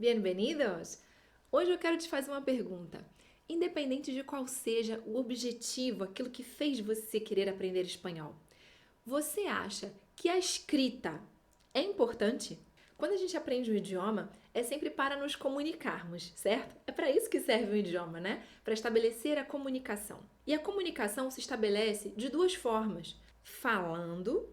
Bienvenidos! Hoje eu quero te fazer uma pergunta. Independente de qual seja o objetivo, aquilo que fez você querer aprender espanhol, você acha que a escrita é importante? Quando a gente aprende um idioma, é sempre para nos comunicarmos, certo? É para isso que serve o idioma, né? Para estabelecer a comunicação. E a comunicação se estabelece de duas formas: falando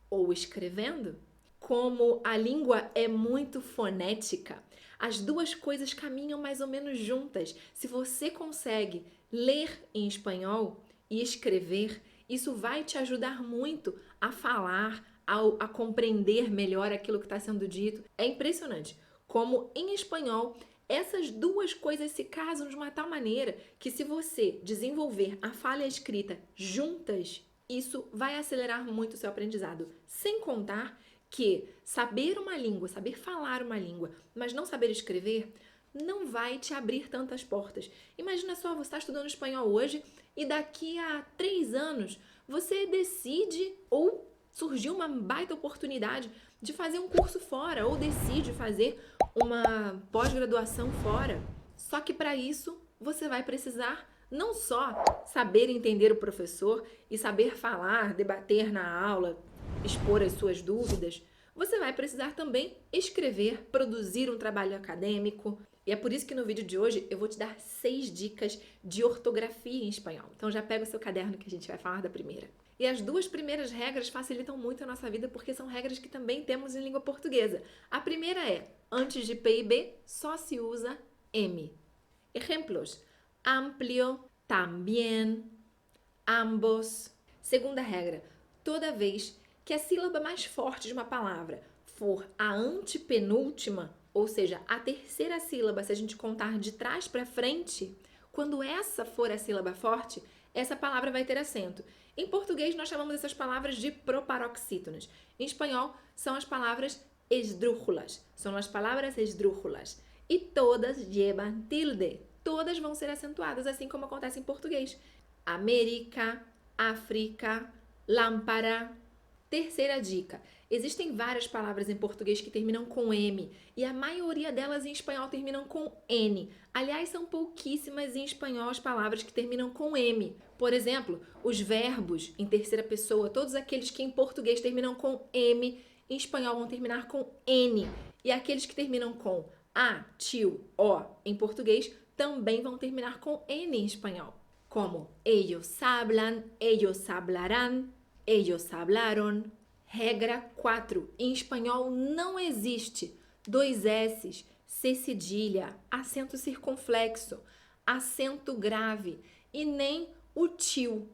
ou escrevendo. Como a língua é muito fonética, as duas coisas caminham mais ou menos juntas. Se você consegue ler em espanhol e escrever, isso vai te ajudar muito a falar, a compreender melhor aquilo que está sendo dito. É impressionante como em espanhol essas duas coisas se casam de uma tal maneira que, se você desenvolver a fala e a escrita juntas, isso vai acelerar muito o seu aprendizado. Sem contar que saber uma língua, saber falar uma língua, mas não saber escrever, não vai te abrir tantas portas. Imagina só, você está estudando espanhol hoje e daqui a 3 anos você decide ou surgiu uma baita oportunidade de fazer um curso fora ou decide fazer uma pós-graduação fora. Só que para isso você vai precisar não só saber entender o professor e saber falar, debater na aula, expor as suas dúvidas, você vai precisar também escrever, produzir um trabalho acadêmico. E é por isso que no vídeo de hoje eu vou te dar 6 dicas de ortografia em espanhol. Então já pega o seu caderno que a gente vai falar da primeira. E as duas primeiras regras facilitam muito a nossa vida porque são regras que também temos em língua portuguesa. A primeira é, antes de P e B, só se usa M. Ejemplos: amplio, también, ambos. Segunda regra, toda vez que a sílaba mais forte de uma palavra for a antepenúltima, ou seja, a terceira sílaba, se a gente contar de trás para frente, quando essa for a sílaba forte, essa palavra vai ter acento. Em português, nós chamamos essas palavras de proparoxítonos. Em espanhol, são as palavras esdrúxulas. São as palavras esdrúxulas. E todas llevan tilde. Todas vão ser acentuadas, assim como acontece em português. América, África, lámpara. Terceira dica: existem várias palavras em português que terminam com M e a maioria delas em espanhol terminam com N. Aliás, são pouquíssimas em espanhol as palavras que terminam com M. Por exemplo, os verbos em terceira pessoa, todos aqueles que em português terminam com M, em espanhol vão terminar com N. E aqueles que terminam com A, tio, O em português também vão terminar com N em espanhol. Como ellos hablan, ellos hablarán, ellos hablaron. Regra 4. Em espanhol não existe 2 S's, C cedilha, acento circunflexo, acento grave e nem o tio.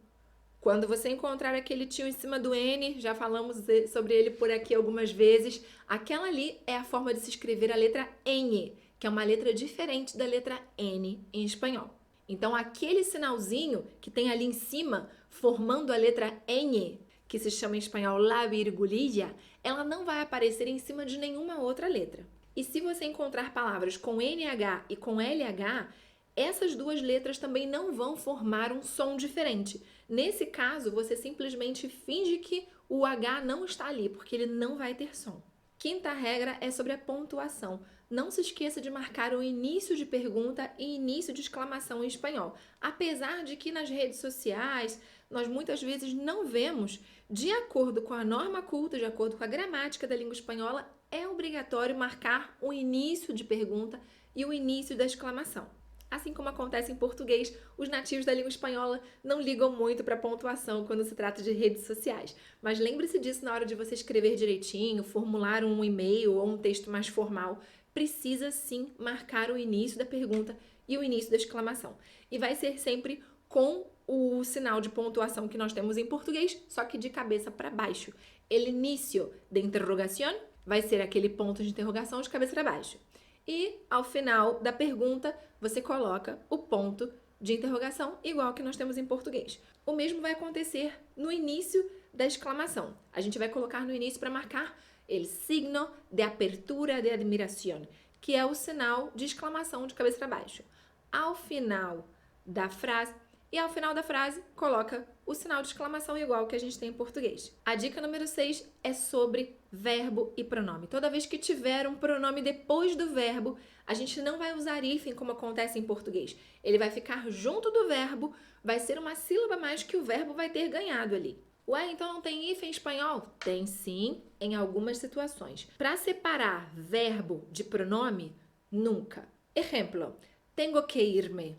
Quando você encontrar aquele tio em cima do N, já falamos sobre ele por aqui algumas vezes, aquela ali é a forma de se escrever a letra N, que é uma letra diferente da letra N em espanhol. Então, aquele sinalzinho que tem ali em cima, formando a letra N, que se chama em espanhol la virgulilla, ela não vai aparecer em cima de nenhuma outra letra. E se você encontrar palavras com NH e com LH, essas duas letras também não vão formar um som diferente. Nesse caso, você simplesmente finge que o H não está ali, porque ele não vai ter som. Quinta regra é sobre a pontuação. Não se esqueça de marcar o início de pergunta e início de exclamação em espanhol. Apesar de que nas redes sociais nós muitas vezes não vemos, de acordo com a norma culta, de acordo com a gramática da língua espanhola, é obrigatório marcar o início de pergunta e o início da exclamação. Assim como acontece em português, os nativos da língua espanhola não ligam muito para a pontuação quando se trata de redes sociais. Mas lembre-se disso na hora de você escrever direitinho, formular um e-mail ou um texto mais formal. Precisa sim marcar o início da pergunta e o início da exclamação. E vai ser sempre com o sinal de pontuação que nós temos em português, só que de cabeça para baixo. El inicio de interrogación vai ser aquele ponto de interrogação de cabeça para baixo. E ao final da pergunta, você coloca o ponto de interrogação, igual que nós temos em português. O mesmo vai acontecer no início da exclamação. A gente vai colocar no início para marcar el signo de apertura de admiración, que é o sinal de exclamação de cabeça para baixo. Ao final da frase, E ao final da frase, coloca o sinal de exclamação igual que a gente tem em português. A dica número 6 é sobre verbo e pronome. Toda vez que tiver um pronome depois do verbo, a gente não vai usar hífen como acontece em português. Ele vai ficar junto do verbo, vai ser uma sílaba mais que o verbo vai ter ganhado ali. Ué, então não tem hífen em espanhol? Tem sim, em algumas situações. Para separar verbo de pronome, nunca. Exemplo, tengo que irme.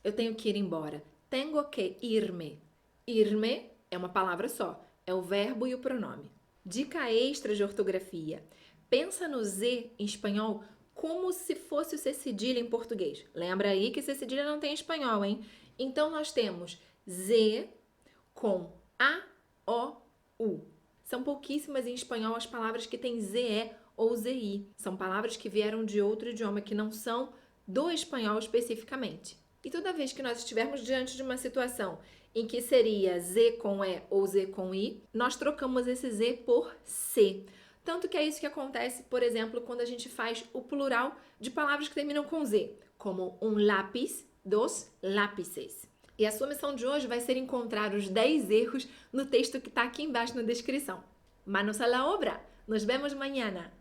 Eu tenho que ir embora. Tengo que irme. Irme é uma palavra só, é o verbo e o pronome. Dica extra de ortografia. Pensa no Z em espanhol como se fosse o C cedilha em português. Lembra aí que C cedilha não tem em espanhol, hein? Então nós temos Z com A, O, U. São pouquíssimas em espanhol as palavras que têm ZE ou ZI. São palavras que vieram de outro idioma, que não são do espanhol especificamente. E toda vez que nós estivermos diante de uma situação em que seria Z com E ou Z com I, nós trocamos esse Z por C. Tanto que é isso que acontece, por exemplo, quando a gente faz o plural de palavras que terminam com Z, como um lápis, dos lápices. E a sua missão de hoje vai ser encontrar os 10 erros no texto que está aqui embaixo na descrição. Manos a la obra! Nos vemos mañana!